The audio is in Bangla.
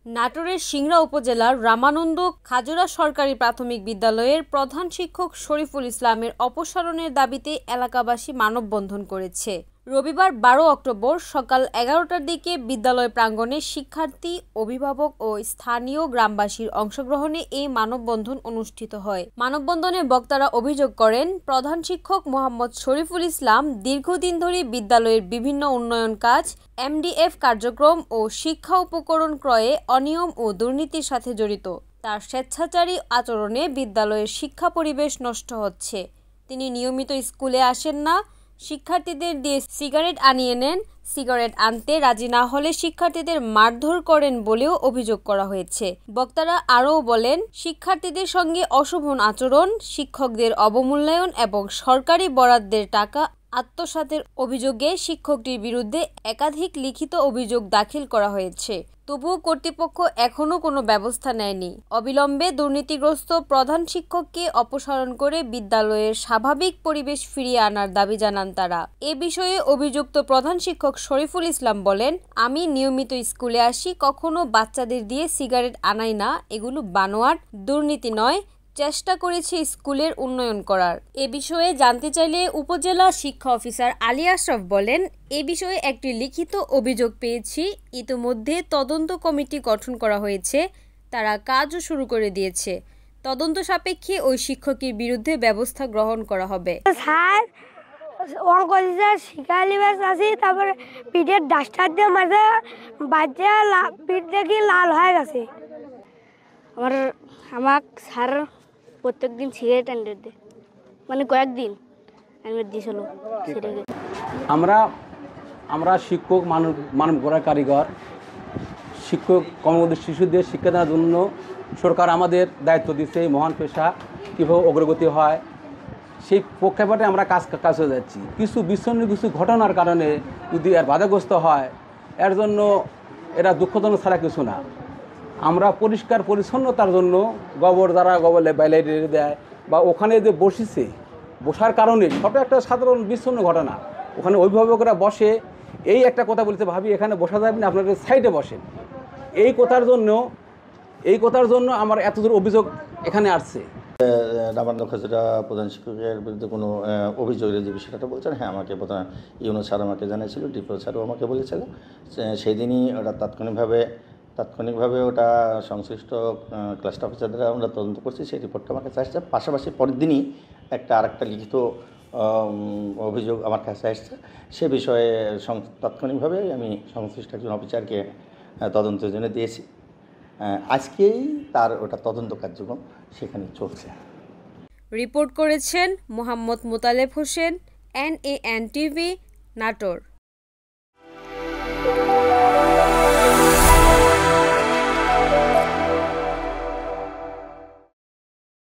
নাটোরের সিংড়া উপজেলার রামানন্দ খাজুরা সরকারি প্রাথমিক বিদ্যালয়ের প্রধান শিক্ষক শরীফুল ইসলামের অপসারণের দাবিতে এলাকাবাসী মানববন্ধন করেছে। রবিবার ১২ অক্টোবর সকাল ১১টার দিকে বিদ্যালয় প্রাঙ্গণে শিক্ষার্থী, অভিভাবক ও স্থানীয় গ্রামবাসীর অংশগ্রহণে এই মানববন্ধন অনুষ্ঠিত হয়। মানববন্ধনে বক্তারা অভিযোগ করেন, প্রধান শিক্ষক মোহাম্মদ শরীফুল ইসলাম দীর্ঘদিন ধরে বিদ্যালয়ের বিভিন্ন উন্নয়ন কাজ, এমডিএফ কার্যক্রম ও শিক্ষা উপকরণ ক্রয়ে অনিয়ম ও দুর্নীতির সাথে জড়িত। তার স্বেচ্ছাচারী আচরণে বিদ্যালয়ের শিক্ষা পরিবেশ নষ্ট হচ্ছে। তিনি নিয়মিত স্কুলে আসেন না, শিক্ষার্থীদের দিয়ে সিগারেট আনিয়ে নেন, সিগারেট আনতে রাজি না হলে শিক্ষার্থীদের মারধর করেন বলেও অভিযোগ করা হয়েছে। বক্তারা আরও বলেন, শিক্ষার্থীদের সঙ্গে অশোভন আচরণ, শিক্ষকদের অবমূল্যায়ন এবং সরকারি বরাদ্দের টাকা আত্মসাতের অভিযোগে শিক্ষকটির বিরুদ্ধে একাধিক লিখিত অভিযোগ দাখিল করা হয়েছে। তবুও কর্তৃপক্ষ এখনও কোনো ব্যবস্থা নেয়নি। অবিলম্বে দুর্নীতিগ্রস্ত প্রধান শিক্ষককে অপসারণ করে বিদ্যালয়ের স্বাভাবিক পরিবেশ ফিরিয়ে আনার দাবি জানান তারা। এ বিষয়ে অভিযুক্ত প্রধান শিক্ষক শরীফুল ইসলাম বলেন, আমি নিয়মিত স্কুলে আসি, কখনো বাচ্চাদের দিয়ে সিগারেট আনাই না, এগুলো বানোয়াট, দুর্নীতি নয়, চেষ্টা করেছি স্কুলের উন্নয়ন করার। এ বিষয়ে জানতে চাইলে উপজেলা শিক্ষা অফিসার আলী আশরাফ বলেন, এ বিষয়ে একটি লিখিত অভিযোগ পেয়েছি, ইতিমধ্যে তদন্ত কমিটি গঠন করা হয়েছে, তারা কাজও শুরু করে দিয়েছে। তদন্ত সাপেক্ষে ওই শিক্ষকের বিরুদ্ধে ব্যবস্থা গ্রহণ করা হবে। স্যার তারপরে পিঠের ডাস্টার দিয়ে মাঝে বাচ্চা পিঠ দেখি লাল হয়ে গেছে। আমার স্যার প্রত্যেকদিন সিগারেট এনে দেয়, মানে কয়েকদিন এনে দিয়েছিল। আমরা শিক্ষক, মানব গড়ার কারিগর, শিক্ষক কর্মরত শিশুদের শিক্ষা দেওয়ার জন্য সরকার আমাদের দায়িত্ব দিচ্ছে। এই মহান পেশা কীভাবে অগ্রগতি হয় সেই প্রেক্ষাপটে আমরা কাজ হয়ে যাচ্ছি। কিছু বিচ্ছিন্ন কিছু ঘটনার কারণে যদি এর বাধাগ্রস্ত হয়, এর জন্য এরা দুঃখজনক ছাড়া কিছু না। আমরা পরিষ্কার পরিচ্ছন্নতার জন্য গোবর বাইরে দেয় বা ওখানে যে বসার কারণে ছোটো একটা সাধারণ বিচ্ছিন্ন ঘটনা, ওখানে অভিভাবকরা বসে এই একটা কথা বলতে ভাবি এখানে বসা যাবে না, আপনাদের সাইডে বসেন। এই কথার জন্য আমার এতদূর অভিযোগ এখানে আসছে। রামানন্দ খাজুরা প্রধান শিক্ষকের বিরুদ্ধে কোনো অভিযোগের যে বিষয়টা বলছেন, হ্যাঁ আমাকে প্রধান ইউনুস স্যার আমাকে জানিয়েছিল, ডিপো স্যারও আমাকে বলেছিল। সেই দিনই ওটা তাৎক্ষণিকভাবে ওটা সংশ্লিষ্ট ক্লাস্টার অফিসার দ্বারা আমরা তদন্ত করছি, সেই রিপোর্টটা আমার কাছে আসছে। পাশাপাশি পরের দিনই আরেকটা লিখিত অভিযোগ আমার কাছে আসছে। সে বিষয়ে তাৎক্ষণিকভাবে আমি সংশ্লিষ্ট একজন অফিসারকে তদন্তের জন্য দিয়েছি। আজকেই তার ওটা তদন্ত কার্যক্রম সেখানে চলছে। রিপোর্ট করেছেন মোহাম্মদ মোতালেব হোসেন, NAN TV, নাটোর।